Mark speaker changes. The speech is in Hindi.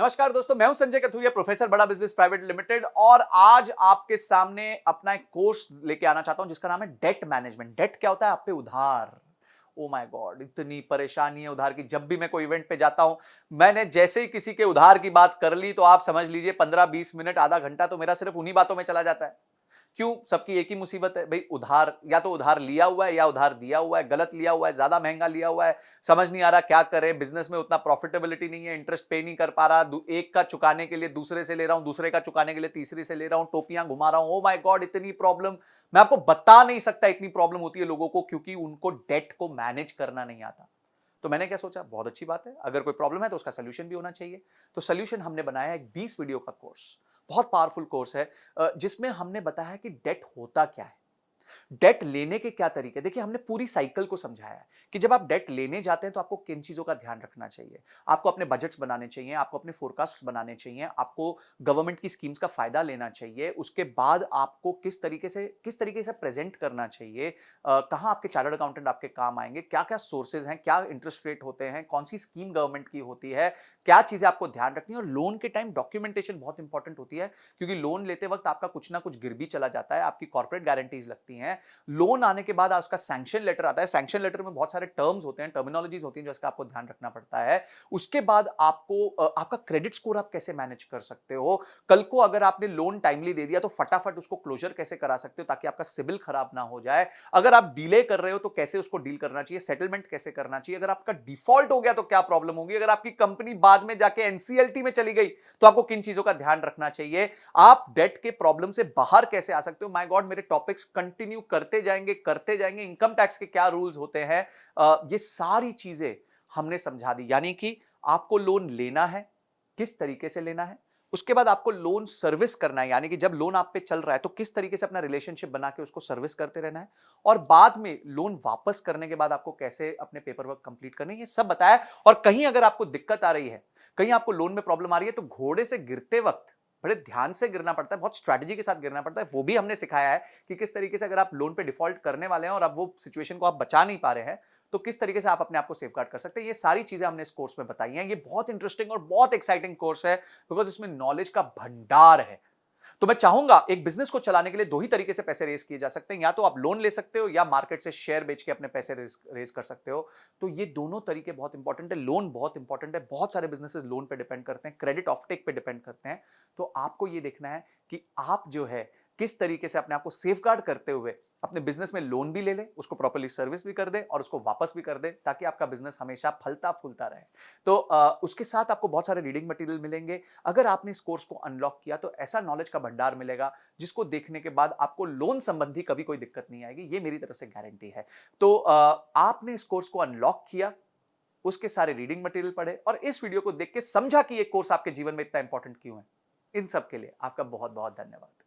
Speaker 1: नमस्कार दोस्तों, मैं हूं संजय कथुरिया, प्रोफेसर बड़ा बिजनेस प्राइवेट लिमिटेड। और आज आपके सामने अपना एक कोर्स लेके आना चाहता हूं जिसका नाम है डेट मैनेजमेंट। डेट क्या होता है? आप पे उधार। ओ माय गॉड, इतनी परेशानी है उधार की। जब भी मैं कोई इवेंट पे जाता हूं, मैंने जैसे ही किसी के उधार की बात कर ली तो आप समझ लीजिए 15-20 मिनट, आधा घंटा तो मेरा सिर्फ उन्हीं बातों में चला जाता है। क्यों? सबकी एक ही मुसीबत है भाई, उधार। या तो उधार लिया हुआ है या उधार दिया हुआ है, गलत लिया हुआ है, ज्यादा महंगा लिया हुआ है, समझ नहीं आ रहा क्या करे। बिजनेस में उतना प्रॉफिटेबिलिटी नहीं है, इंटरेस्ट पे नहीं कर पा रहा, एक का चुकाने के लिए दूसरे से ले रहा हूं, दूसरे का चुकाने के लिए तीसरे से ले रहा हूं, टोपियां घुमा रहा हूं। ओ माय गॉड, इतनी प्रॉब्लम मैं आपको बता नहीं सकता। इतनी प्रॉब्लम होती है लोगों को क्योंकि उनको डेट को मैनेज करना नहीं आता। तो मैंने क्या सोचा, बहुत अच्छी बात है, अगर कोई प्रॉब्लम है तो उसका सोल्यूशन भी होना चाहिए। तो सोल्यूशन हमने बनाया है एक 20 वीडियो का कोर्स। बहुत पावरफुल कोर्स है, जिसमें हमने बताया कि डेट होता क्या है, डेट लेने के क्या तरीके। देखिए, हमने पूरी साइकिल को समझाया है कि जब आप डेट लेने जाते हैं तो आपको किन चीजों का ध्यान रखना चाहिए। आपको अपने बजट्स बनाने चाहिए, आपको अपने फोरकास्ट्स बनाने चाहिए, आपको गवर्नमेंट की स्कीम्स का फायदा लेना चाहिए। उसके बाद आपको किस तरीके से प्रेजेंट करना चाहिए, कहां आपके चार्टर्ड अकाउंटेंट आपके काम आएंगे, क्या क्या सोर्सेज हैं, क्या इंटरेस्ट रेट होते हैं, कौन सी स्कीम गवर्नमेंट की होती है, क्या चीजें आपको ध्यान रखनी है। और लोन के टाइम डॉक्यूमेंटेशन बहुत इंपॉर्टेंट होती है, क्योंकि लोन लेते वक्त आपका कुछ ना कुछ गिर भी चला जाता है, आपकी कॉर्पोरेट गारंटीज लगती हैं। लोन आने के बाद उसका सैंक्शन लेटर आता है। सैंक्शन लेटर में बहुत सारे टर्म्स होते हैं, टर्मिनोलॉजीज होती हैं, जिसका आपको ध्यान रखना पड़ता है। उसके बाद आपको आपका क्रेडिट स्कोर आप कैसे मैनेज कर सकते हो। कल को अगर आपने लोन टाइमली दे दिया तो फटाफट उसको क्लोजर कैसे करा सकते हो ताकि आपका सिबिल खराब ना हो जाए। अगर आप डिले कर रहे हो तो कैसे उसको डील करना चाहिए, सेटलमेंट कैसे करना चाहिए। अगर आपका डिफॉल्ट हो गया तो क्या प्रॉब्लम होगी। अगर आपकी कंपनी बाद में जाके एनसीएलटी में चली गई तो आपको किन चीजों का ध्यान रखना चाहिए। आप डेट के प्रॉब्लम से बाहर कैसे आ सकते हो। माय गॉड, मेरे टॉपिक्स कंटिन्यू करते जाएंगे। इनकम टैक्स के क्या रूल्स होते हैं, ये सारी चीजें हमने समझा दी। यानी कि आपको लोन लेना है, किस तरीके से लेना है। उसके बाद आपको लोन सर्विस करना है, यानी कि जब लोन आप पे चल रहा है तो किस तरीके से अपना रिलेशनशिप बना के उसको सर्विस करते रहना है। और बाद में लोन वापस करने के बाद आपको कैसे अपने पेपर वर्क कंप्लीट करने, ये सब बताया। और कहीं अगर आपको दिक्कत आ रही है, कहीं आपको लोन में प्रॉब्लम आ रही है, तो घोड़े से गिरते वक्त बड़े ध्यान से गिरना पड़ता है, बहुत स्ट्रैटेजी के साथ गिरना पड़ता है। वो भी हमने सिखाया है कि किस तरीके से अगर आप लोन पे डिफॉल्ट करने वाले हैं और अब वो सिचुएशन को आप बचा नहीं पा रहे हैं, तो किस तरीके से आप अपने आप को सेफगार्ड कर सकते हैं। ये सारी चीजें हमने इस कोर्स में बताई हैं। ये बहुत इंटरेस्टिंग और बहुत एक्साइटिंग कोर्स है, बिकॉज इसमें नॉलेज का भंडार है। तो मैं चाहूंगा, एक बिजनेस को चलाने के लिए दो ही तरीके से पैसे रेज किए जा सकते हैं, या तो आप लोन ले सकते हो या मार्केट से शेयर बेच के अपने पैसे रेज कर सकते हो। तो ये दोनों तरीके बहुत इंपॉर्टेंट है। लोन बहुत इंपॉर्टेंट है, बहुत सारे बिजनेसेस लोन पे डिपेंड करते हैं, क्रेडिट ऑफटेक पे डिपेंड करते हैं। तो आपको ये देखना है कि आप जो है किस तरीके से अपने आप को सेफगार्ड करते हुए अपने बिजनेस में लोन भी ले ले, उसको प्रॉपर्ली सर्विस भी कर दे और उसको वापस भी कर दे, ताकि आपका बिजनेस हमेशा फलता फूलता रहे। तो उसके साथ आपको बहुत सारे रीडिंग मटेरियल मिलेंगे। अगर आपने इस कोर्स को अनलॉक किया तो ऐसा नॉलेज का भंडार मिलेगा जिसको देखने के बाद आपको लोन संबंधी कभी कोई दिक्कत नहीं आएगी, ये मेरी तरफ से गारंटी है। तो आपने इस कोर्स को अनलॉक किया, उसके सारे रीडिंग मटेरियल पढ़े और इस वीडियो को देख के समझा कि ये कोर्स आपके जीवन में इतना इंपॉर्टेंट क्यों है। इन सब के लिए आपका बहुत बहुत धन्यवाद।